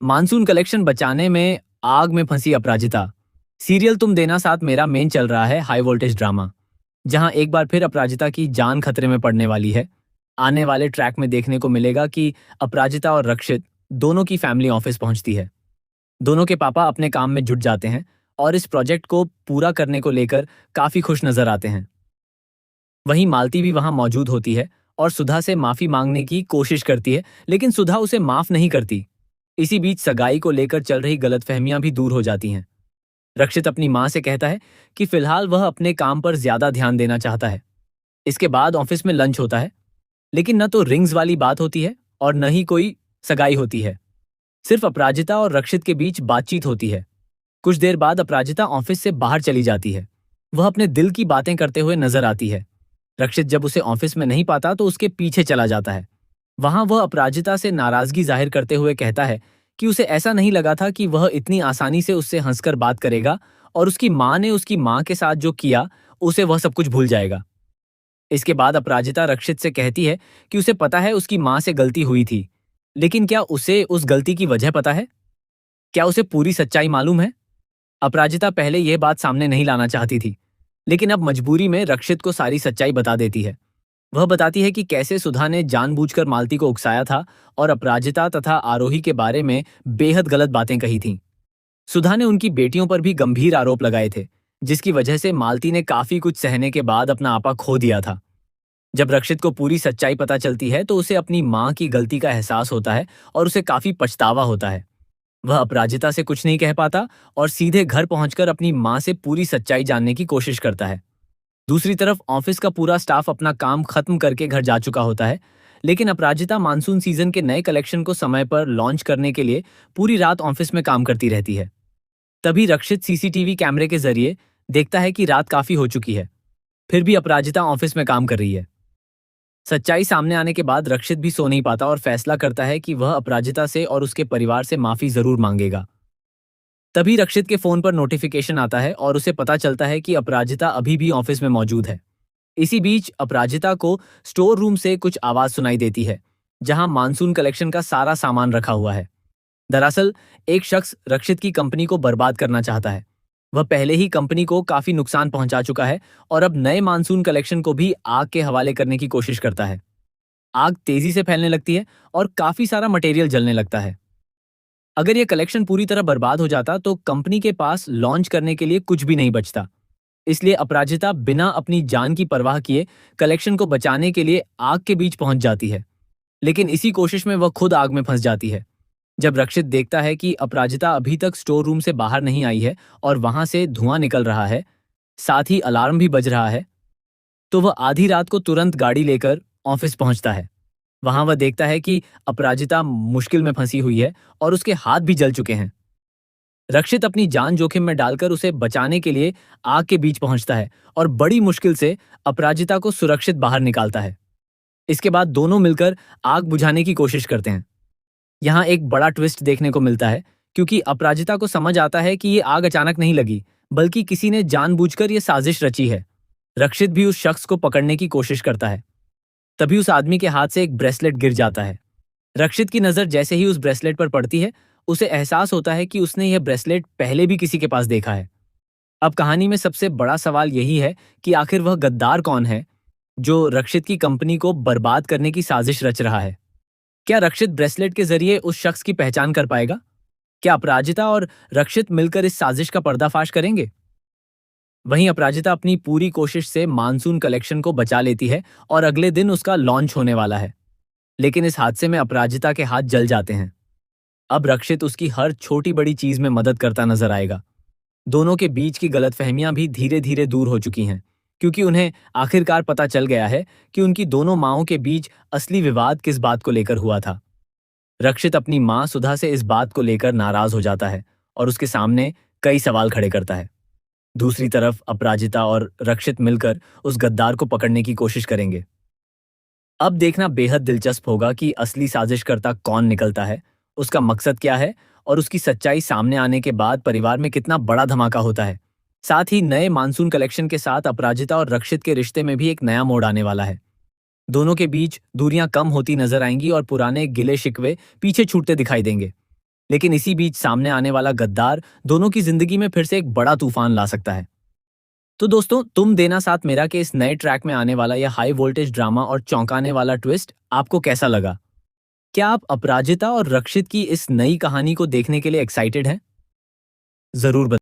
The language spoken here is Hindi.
मानसून कलेक्शन बचाने में आग में फंसी अपराजिता। सीरियल तुम देना साथ मेरा मेन चल रहा है हाई वोल्टेज ड्रामा, जहां एक बार फिर अपराजिता की जान खतरे में पड़ने वाली है। आने वाले ट्रैक में देखने को मिलेगा कि अपराजिता और रक्षित दोनों की फैमिली ऑफिस पहुंचती है। दोनों के पापा अपने काम में जुट जाते हैं और इस प्रोजेक्ट को पूरा करने को लेकर काफी खुश नजर आते हैं। वहीं मालती भी वहां मौजूद होती है और सुधा से माफी मांगने की कोशिश करती है, लेकिन सुधा उसे माफ नहीं करती। इसी बीच सगाई को लेकर चल रही गलतफहमियां भी दूर हो जाती हैं। रक्षित अपनी मां से कहता है कि फिलहाल वह अपने काम पर ज्यादा ध्यान देना चाहता है। इसके बाद ऑफिस में लंच होता है, लेकिन न तो रिंग्स वाली बात होती है और न ही कोई सगाई होती है। सिर्फ अपराजिता और रक्षित के बीच बातचीत होती है। कुछ देर बाद अपराजिता ऑफिस से बाहर चली जाती है। वह अपने दिल की बातें करते हुए नजर आती है। रक्षित जब उसे ऑफिस में नहीं पाता तो उसके पीछे चला जाता है। वहां वह अपराजिता से नाराजगी जाहिर करते हुए कहता है कि उसे ऐसा नहीं लगा था कि वह इतनी आसानी से उससे हंसकर बात करेगा और उसकी मां ने उसकी मां के साथ जो किया उसे वह सब कुछ भूल जाएगा। इसके बाद अपराजिता रक्षित से कहती है कि उसे पता है उसकी मां से गलती हुई थी, लेकिन क्या उसे उस गलती की वजह पता है? क्या उसे पूरी सच्चाई मालूम है? अपराजिता पहले यह बात सामने नहीं लाना चाहती थी, लेकिन अब मजबूरी में रक्षित को सारी सच्चाई बता देती है। वह बताती है कि कैसे सुधा ने जानबूझकर मालती को उकसाया था और अपराजिता तथा आरोही के बारे में बेहद गलत बातें कही थीं। सुधा ने उनकी बेटियों पर भी गंभीर आरोप लगाए थे, जिसकी वजह से मालती ने काफी कुछ सहने के बाद अपना आपा खो दिया था। जब रक्षित को पूरी सच्चाई पता चलती है तो उसे अपनी मां की गलती का एहसास होता है और उसे काफी पछतावा होता है। वह अपराजिता से कुछ नहीं कह पाता और सीधे घर पहुंचकर अपनी मां से पूरी सच्चाई जानने की कोशिश करता है। दूसरी तरफ ऑफिस का पूरा स्टाफ अपना काम खत्म करके घर जा चुका होता है, लेकिन अपराजिता मानसून सीजन के नए कलेक्शन को समय पर लॉन्च करने के लिए पूरी रात ऑफिस में काम करती रहती है। तभी रक्षित सीसीटीवी कैमरे के जरिए देखता है कि रात काफी हो चुकी है, फिर भी अपराजिता ऑफिस में काम कर रही है। सच्चाई सामने आने के बाद रक्षित भी सो नहीं पाता और फैसला करता है कि वह अपराजिता से और उसके परिवार से माफी जरूर मांगेगा। तभी रक्षित के फोन पर नोटिफिकेशन आता है और उसे पता चलता है कि अपराजिता अभी भी ऑफिस में मौजूद है। इसी बीच अपराजिता को स्टोर रूम से कुछ आवाज सुनाई देती है, जहां मानसून कलेक्शन का सारा सामान रखा हुआ है। दरअसल एक शख्स रक्षित की कंपनी को बर्बाद करना चाहता है। वह पहले ही कंपनी को काफी नुकसान पहुंचा चुका है और अब नए मानसून कलेक्शन को भी आग के हवाले करने की कोशिश करता है। आग तेजी से फैलने लगती है और काफी सारा मटेरियल जलने लगता है। अगर यह कलेक्शन पूरी तरह बर्बाद हो जाता तो कंपनी के पास लॉन्च करने के लिए कुछ भी नहीं बचता। इसलिए अपराजिता बिना अपनी जान की परवाह किए कलेक्शन को बचाने के लिए आग के बीच पहुंच जाती है, लेकिन इसी कोशिश में वह खुद आग में फंस जाती है। जब रक्षित देखता है कि अपराजिता अभी तक स्टोर रूम से बाहर नहीं आई है और वहां से धुआं निकल रहा है, साथ ही अलार्म भी बज रहा है, तो वह आधी रात को तुरंत गाड़ी लेकर ऑफिस पहुंचता है। वहां वह देखता है कि अपराजिता मुश्किल में फंसी हुई है और उसके हाथ भी जल चुके हैं। रक्षित अपनी जान जोखिम में डालकर उसे बचाने के लिए आग के बीच पहुंचता है और बड़ी मुश्किल से अपराजिता को सुरक्षित बाहर निकालता है। इसके बाद दोनों मिलकर आग बुझाने की कोशिश करते हैं। यहाँ एक बड़ा ट्विस्ट देखने को मिलता है, क्योंकि अपराजिता को समझ आता है कि ये आग अचानक नहीं लगी, बल्कि किसी ने जानबूझकर ये साजिश रची है। रक्षित भी उस शख्स को पकड़ने की कोशिश करता है। तभी उस आदमी के हाथ से एक ब्रेसलेट गिर जाता है। रक्षित की नजर जैसे ही उस ब्रेसलेट पर पड़ती है, उसे एहसास होता है कि उसने यह ब्रेसलेट पहले भी किसी के पास देखा है। अब कहानी में सबसे बड़ा सवाल यही है कि आखिर वह गद्दार कौन है जो रक्षित की कंपनी को बर्बाद करने की साजिश रच रहा है? क्या रक्षित ब्रेसलेट के जरिए उस शख्स की पहचान कर पाएगा? क्या अपराजिता और रक्षित मिलकर इस साजिश का पर्दाफाश करेंगे? वहीं अपराजिता अपनी पूरी कोशिश से मानसून कलेक्शन को बचा लेती है और अगले दिन उसका लॉन्च होने वाला है, लेकिन इस हादसे में अपराजिता के हाथ जल जाते हैं। अब रक्षित उसकी हर छोटी बड़ी चीज में मदद करता नजर आएगा। दोनों के बीच की गलतफहमियां भी धीरे धीरे दूर हो चुकी हैं, क्योंकि उन्हें आखिरकार पता चल गया है कि उनकी दोनों माओं के बीच असली विवाद किस बात को लेकर हुआ था। रक्षित अपनी मां सुधा से इस बात को लेकर नाराज हो जाता है और उसके सामने कई सवाल खड़े करता है। दूसरी तरफ अपराजिता और रक्षित मिलकर उस गद्दार को पकड़ने की कोशिश करेंगे। अब देखना बेहद दिलचस्प होगा कि असली साजिशकर्ता कौन निकलता है, उसका मकसद क्या है और उसकी सच्चाई सामने आने के बाद परिवार में कितना बड़ा धमाका होता है। साथ ही नए मानसून कलेक्शन के साथ अपराजिता और रक्षित के रिश्ते में भी एक नया मोड़ आने वाला है। दोनों के बीच दूरियां कम होती नजर आएंगी और पुराने गिले शिकवे पीछे छूटते दिखाई देंगे। लेकिन इसी बीच सामने आने वाला गद्दार दोनों की जिंदगी में फिर से एक बड़ा तूफान ला सकता है। तो दोस्तों, तुम देना साथ मेरा के इस नए ट्रैक में आने वाला यह हाई वोल्टेज ड्रामा और चौंकाने वाला ट्विस्ट आपको कैसा लगा? क्या आप अपराजिता और रक्षित की इस नई कहानी को देखने के लिए एक्साइटेड हैं? जरूर